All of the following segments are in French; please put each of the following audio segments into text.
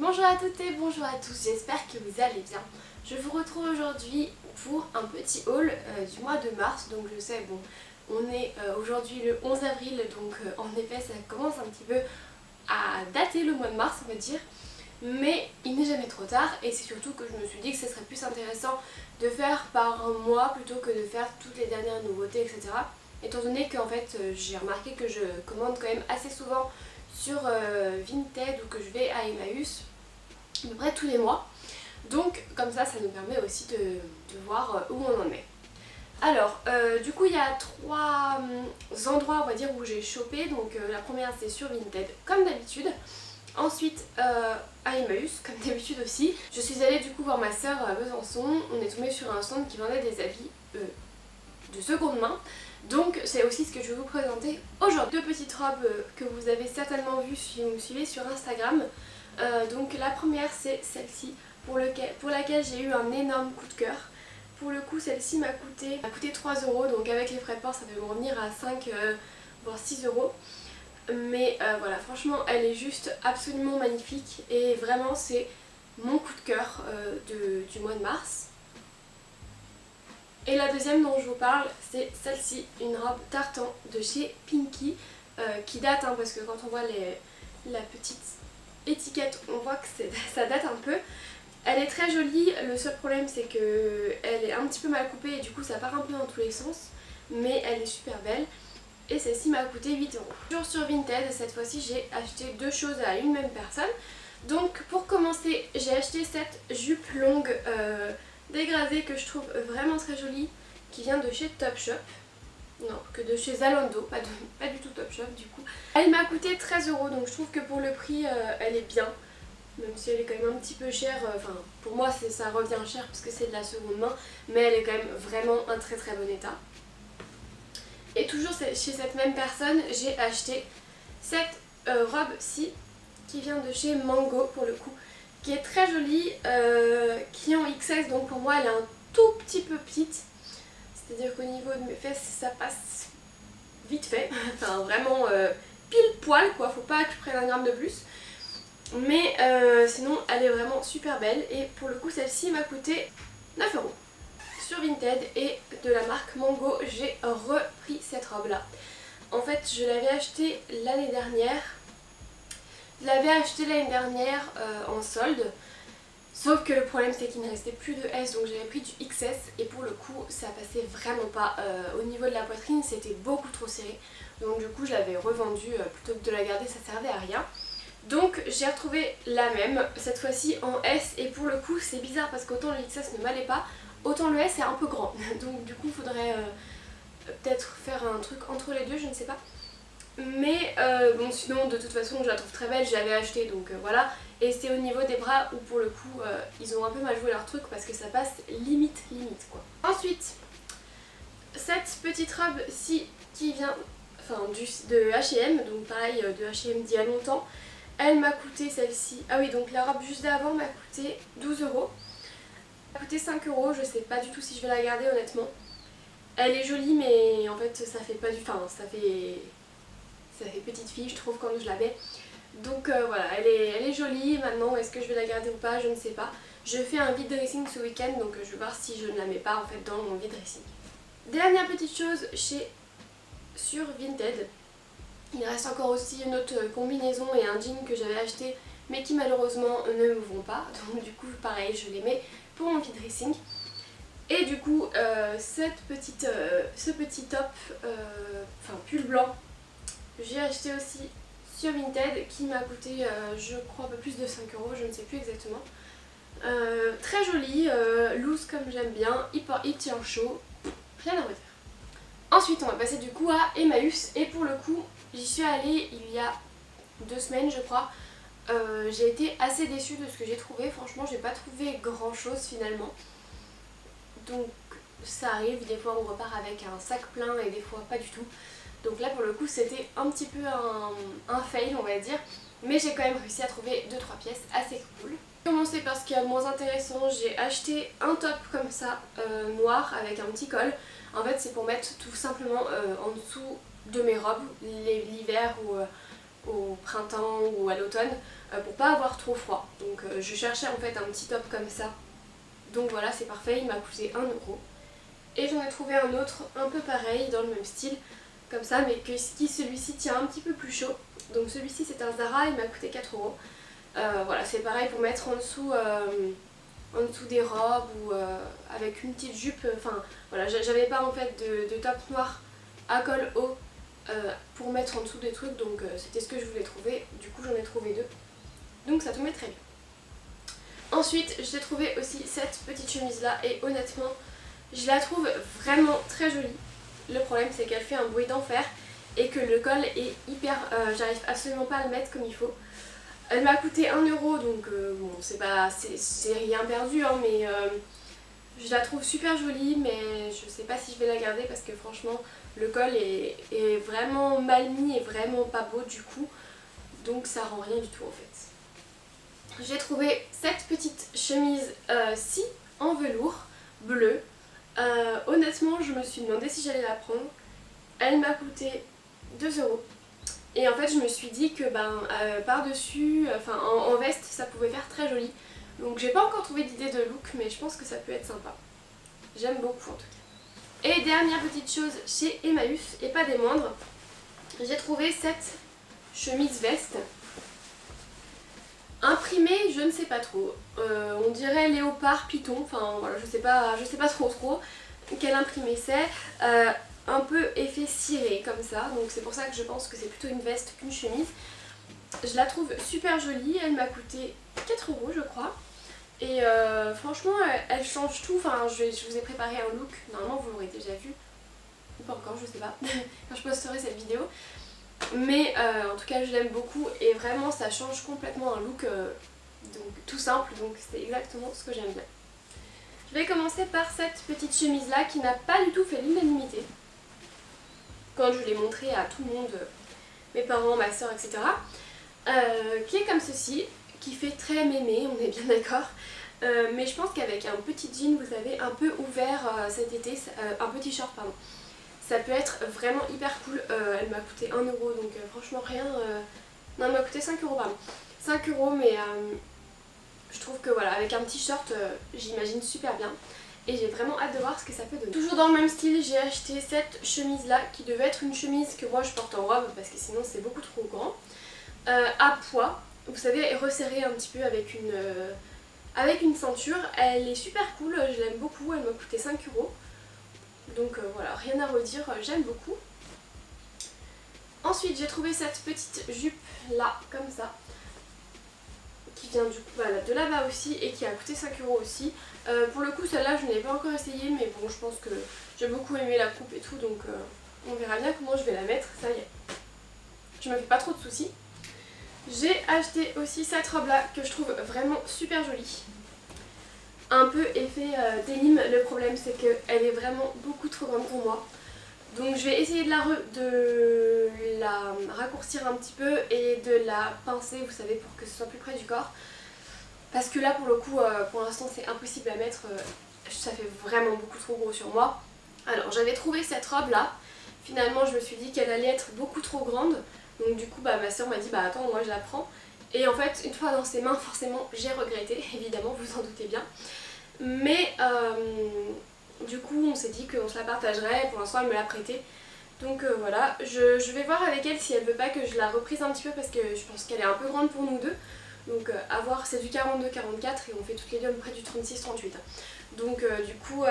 Bonjour à toutes et bonjour à tous, j'espère que vous allez bien. Je vous retrouve aujourd'hui pour un petit haul du mois de mars. Donc je sais, bon, on est aujourd'hui le 11 avril, donc en effet ça commence un petit peu à dater le mois de mars, on va dire. Mais il n'est jamais trop tard et c'est surtout que je me suis dit que ce serait plus intéressant de faire par un mois plutôt que de faire toutes les dernières nouveautés, etc. Étant donné qu'en fait j'ai remarqué que je commande quand même assez souvent sur Vinted ou que je vais à Emmaüs à peu près tous les mois. Donc comme ça nous permet aussi de voir où on en est. Alors du coup il y a trois endroits on va dire où j'ai chopé. Donc la première c'est sur Vinted comme d'habitude. Ensuite à Emmaüs comme d'habitude aussi. Je suis allée du coup voir ma soeur à Besançon. On est tombé sur un stand qui vendait des habits de seconde main. Donc c'est aussi ce que je vais vous présenter aujourd'hui. Deux petites robes que vous avez certainement vues si vous me suivez sur Instagram. Donc la première c'est celle-ci pour laquelle j'ai eu un énorme coup de cœur. Pour le coup celle-ci m'a coûté 3 €, donc avec les frais de port ça va me revenir à 5 voire 6 €. Mais voilà, franchement elle est juste absolument magnifique et vraiment c'est mon coup de cœur du mois de mars. Et la deuxième dont je vous parle c'est celle-ci, une robe tartan de chez Pinky qui date parce que quand on voit la petite étiquette on voit que ça date un peu. Elle est très jolie, le seul problème c'est que elle est un petit peu mal coupée et du coup ça part un peu dans tous les sens, mais elle est super belle et celle-ci m'a coûté 8 €. Toujours sur Vinted, cette fois-ci j'ai acheté deux choses à une même personne. Donc pour commencer j'ai acheté cette jupe longue dégradée que je trouve vraiment très jolie qui vient de chez Topshop. Non, que de chez Zalando, pas du tout Topshop du coup. Elle m'a coûté 13 € donc je trouve que pour le prix elle est bien. Même si elle est quand même un petit peu chère, enfin pour moi ça revient cher parce que c'est de la seconde main, mais elle est quand même vraiment un très bon état. Et toujours chez cette même personne, j'ai acheté cette robe-ci qui vient de chez Mango pour le coup, qui est très jolie, qui est en XS, donc pour moi elle est un tout petit peu petite. C'est-à-dire qu'au niveau de mes fesses ça passe vite fait, enfin vraiment pile poil quoi, faut pas que je prenne un gramme de plus. Mais sinon elle est vraiment super belle et pour le coup celle-ci m'a coûté 9 € sur Vinted et de la marque Mango. J'ai repris cette robe là. En fait je l'avais achetée l'année dernière. En solde. Sauf que le problème c'est qu'il ne restait plus de S, donc j'avais pris du XS et pour le coup ça passait vraiment pas. Au niveau de la poitrine c'était beaucoup trop serré. Donc du coup je l'avais revendue plutôt que de la garder, ça servait à rien. Donc j'ai retrouvé la même, cette fois-ci en S, et pour le coup c'est bizarre parce qu'autant le XS ne m'allait pas, autant le S est un peu grand. Donc du coup il faudrait peut-être faire un truc entre les deux, je ne sais pas. Mais bon sinon de toute façon je la trouve très belle, je l'avais achetée donc voilà. Et c'est au niveau des bras où pour le coup ils ont un peu mal joué leur truc parce que ça passe limite quoi. Ensuite, cette petite robe-ci qui vient de H&M, donc pareil de H&M d'il y a longtemps. Elle m'a coûté celle-ci, ah oui donc la robe juste d'avant m'a coûté 12 €. Elle m'a coûté 5 €, je sais pas du tout si je vais la garder honnêtement. Elle est jolie mais en fait ça fait pas du... Enfin ça fait petite fille je trouve quand je la mets. Donc voilà, elle est jolie. Maintenant est-ce que je vais la garder ou pas, je ne sais pas. Je fais un vide dressing ce week-end donc je vais voir si je ne la mets pas en fait dans mon vide dressing. Dernière petite chose sur Vinted. Il reste encore aussi une autre combinaison et un jean que j'avais acheté mais qui malheureusement ne me vont pas. Donc du coup pareil je les mets pour mon vide dressing. Et du coup ce petit top, pull blanc, j'ai acheté aussi sur Vinted qui m'a coûté je crois un peu plus de 5 €, je ne sais plus exactement. Très joli, loose comme j'aime bien, il tient chaud, rien à redire. Ensuite on va passer du coup à Emmaüs et pour le coup j'y suis allée il y a 2 semaines je crois. J'ai été assez déçue de ce que j'ai trouvé, franchement j'ai pas trouvé grand chose finalement. Donc ça arrive, des fois on repart avec un sac plein et des fois pas du tout. Donc là pour le coup c'était un petit peu un fail on va dire. Mais j'ai quand même réussi à trouver 2-3 pièces assez cool. J'ai commencé par ce qu'il y a de moins intéressant, j'ai acheté un top comme ça noir avec un petit col. En fait c'est pour mettre tout simplement en dessous de mes robes l'hiver ou au printemps ou à l'automne. pour pas avoir trop froid. Donc je cherchais en fait un petit top comme ça. Donc voilà, c'est parfait, il m'a coûté 1 euro. Et j'en ai trouvé un autre un peu pareil, dans le même style, comme ça, mais qui celui-ci tient un petit peu plus chaud. Donc celui-ci c'est un Zara, il m'a coûté 4 euros. Voilà, c'est pareil pour mettre en dessous des robes ou avec une petite jupe. Enfin voilà, j'avais pas en fait de top noir à col haut pour mettre en dessous des trucs, donc c'était ce que je voulais trouver. Du coup j'en ai trouvé deux, donc ça tombait très bien. Ensuite j'ai trouvé aussi cette petite chemise là et honnêtement je la trouve vraiment très jolie. Le problème c'est qu'elle fait un bruit d'enfer et que le col est hyper... j'arrive absolument pas à le mettre comme il faut. Elle m'a coûté 1 euro, donc bon c'est rien perdu hein, mais je la trouve super jolie, mais je sais pas si je vais la garder parce que franchement le col est vraiment mal mis et vraiment pas beau du coup, donc ça rend rien du tout en fait. J'ai trouvé cette petite chemise ci en velours bleu. Honnêtement je me suis demandé si j'allais la prendre. Elle m'a coûté 2 euros. Et en fait je me suis dit que par dessus, enfin en veste ça pouvait faire très joli. Donc j'ai pas encore trouvé d'idée de look, mais je pense que ça peut être sympa. J'aime beaucoup en tout cas. Et dernière petite chose chez Emmaüs, et pas des moindres, j'ai trouvé cette chemise veste. Imprimée, je ne sais pas trop. On dirait léopard python, enfin voilà, je sais pas trop quel imprimé c'est. Un peu effet ciré comme ça, donc c'est pour ça que je pense que c'est plutôt une veste qu'une chemise. Je la trouve super jolie, elle m'a coûté 4 euros je crois. Et franchement elle change tout, enfin je vous ai préparé un look, normalement vous l'aurez déjà vu, ou pas encore, je sais pas, quand je posterai cette vidéo. Mais en tout cas je l'aime beaucoup et vraiment ça change complètement un look donc, tout simple, donc c'est exactement ce que j'aime bien. Je vais commencer par cette petite chemise là qui n'a pas du tout fait l'unanimité quand je l'ai montrée à tout le monde, mes parents, ma soeur, etc. Qui est comme ceci, qui fait très mémé, on est bien d'accord. Mais je pense qu'avec un petit jean, vous savez, un peu ouvert cet été, un petit short pardon, ça peut être vraiment hyper cool. Elle m'a coûté 1 euro, donc franchement rien. Non, elle m'a coûté 5 euros pardon. 5 euros, mais je trouve que voilà, avec un petit short, j'imagine super bien. Et j'ai vraiment hâte de voir ce que ça peut donner. Toujours dans le même style, j'ai acheté cette chemise là, qui devait être une chemise que moi je porte en robe, parce que sinon c'est beaucoup trop grand. À pois, vous savez, resserrée un petit peu avec une ceinture. Elle est super cool, je l'aime beaucoup, elle m'a coûté 5 euros. Donc voilà, rien à redire, j'aime beaucoup. Ensuite j'ai trouvé cette petite jupe là, comme ça, qui vient du coup voilà, de là-bas aussi et qui a coûté 5 euros aussi. Pour le coup celle-là je ne l'ai pas encore essayé, mais bon je pense que j'ai beaucoup aimé la coupe et tout, donc on verra bien comment je vais la mettre, ça y est. Je me fais pas trop de soucis. J'ai acheté aussi cette robe là que je trouve vraiment super jolie. Un peu effet denim, le problème c'est qu'elle est vraiment beaucoup trop grande pour moi. Donc je vais essayer de la raccourcir un petit peu et de la pincer, vous savez, pour que ce soit plus près du corps. Parce que là pour le coup, pour l'instant c'est impossible à mettre, ça fait vraiment beaucoup trop gros sur moi. Alors j'avais trouvé cette robe là, finalement je me suis dit qu'elle allait être beaucoup trop grande. Donc du coup ma soeur m'a dit bah attends, moi je la prends. Et en fait une fois dans ses mains forcément j'ai regretté, évidemment vous en doutez bien. Mais du coup on s'est dit qu'on se la partagerait, pour l'instant elle me l'a prêtée. Donc voilà, je vais voir avec elle si elle veut pas que je la reprise un petit peu parce que je pense qu'elle est un peu grande pour nous deux. Donc à voir, c'est du 42-44 et on fait toutes les deux à peu près du 36-38. Donc du coup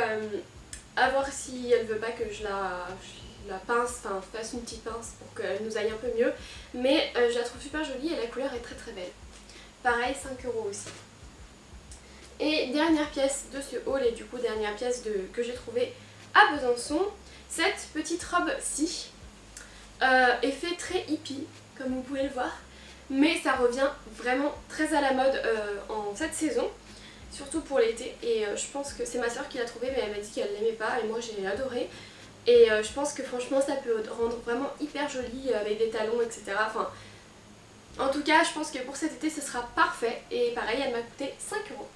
à voir si elle veut pas que je la pince, enfin fasse une petite pince pour qu'elle nous aille un peu mieux. Mais je la trouve super jolie et la couleur est très très belle. Pareil, 5 euros aussi. Et dernière pièce de ce haul et du coup dernière pièce que j'ai trouvée à Besançon, cette petite robe-ci. Effet très hippie comme vous pouvez le voir, mais ça revient vraiment très à la mode en cette saison, surtout pour l'été. Et je pense que c'est ma soeur qui l'a trouvée, mais elle m'a dit qu'elle l'aimait pas et moi j'ai adoré. Et je pense que franchement ça peut rendre vraiment hyper joli avec des talons, etc. Enfin, en tout cas je pense que pour cet été ce sera parfait. Et pareil, elle m'a coûté 5 euros.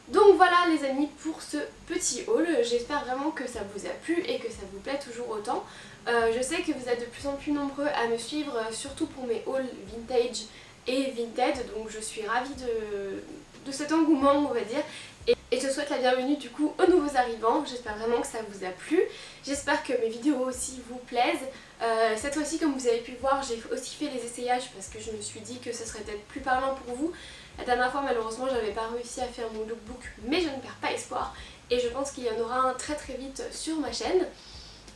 Donc voilà les amis pour ce petit haul, j'espère vraiment que ça vous a plu et que ça vous plaît toujours autant. Je sais que vous êtes de plus en plus nombreux à me suivre, surtout pour mes hauls vintage et Vinted, donc je suis ravie de cet engouement on va dire. Et je souhaite la bienvenue du coup aux nouveaux arrivants, j'espère vraiment que ça vous a plu, j'espère que mes vidéos aussi vous plaisent. Cette fois-ci comme vous avez pu voir j'ai aussi fait les essayages parce que je me suis dit que ce serait peut-être plus parlant pour vous. La dernière fois malheureusement j'avais pas réussi à faire mon lookbook mais je ne perds pas espoir et je pense qu'il y en aura un très très vite sur ma chaîne.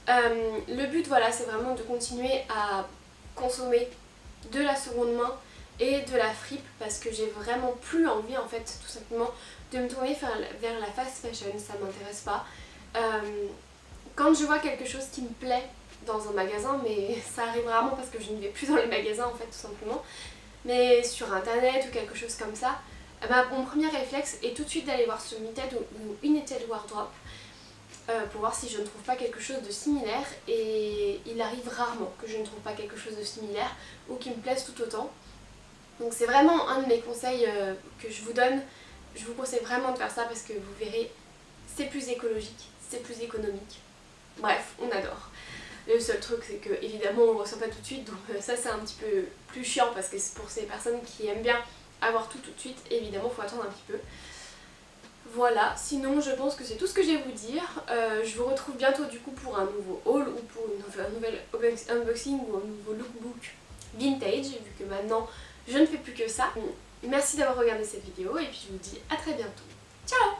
Le but voilà c'est vraiment de continuer à consommer de la seconde main et de la fripe parce que j'ai vraiment plus envie en fait tout simplement de me tourner vers la fast fashion, ça m'intéresse pas. Quand je vois quelque chose qui me plaît dans un magasin, mais ça arrive rarement parce que je ne vais plus dans les magasins en fait tout simplement, mais sur internet ou quelque chose comme ça, mon premier réflexe est tout de suite d'aller voir sur Vinted ou United Wardrobe pour voir si je ne trouve pas quelque chose de similaire, et il arrive rarement que je ne trouve pas quelque chose de similaire ou qui me plaise tout autant. Donc c'est vraiment un de mes conseils que je vous donne. Je vous conseille vraiment de faire ça parce que vous verrez, c'est plus écologique, c'est plus économique. Bref, on adore. Le seul truc c'est que évidemment on ne le ressent pas tout de suite, donc ça c'est un petit peu plus chiant parce que c'est pour ces personnes qui aiment bien avoir tout de suite, évidemment il faut attendre un petit peu. Voilà, sinon je pense que c'est tout ce que j'ai à vous dire. Je vous retrouve bientôt du coup pour un nouveau haul ou pour un nouvel unboxing ou un nouveau lookbook vintage, vu que maintenant je ne fais plus que ça. Merci d'avoir regardé cette vidéo et puis je vous dis à très bientôt. Ciao!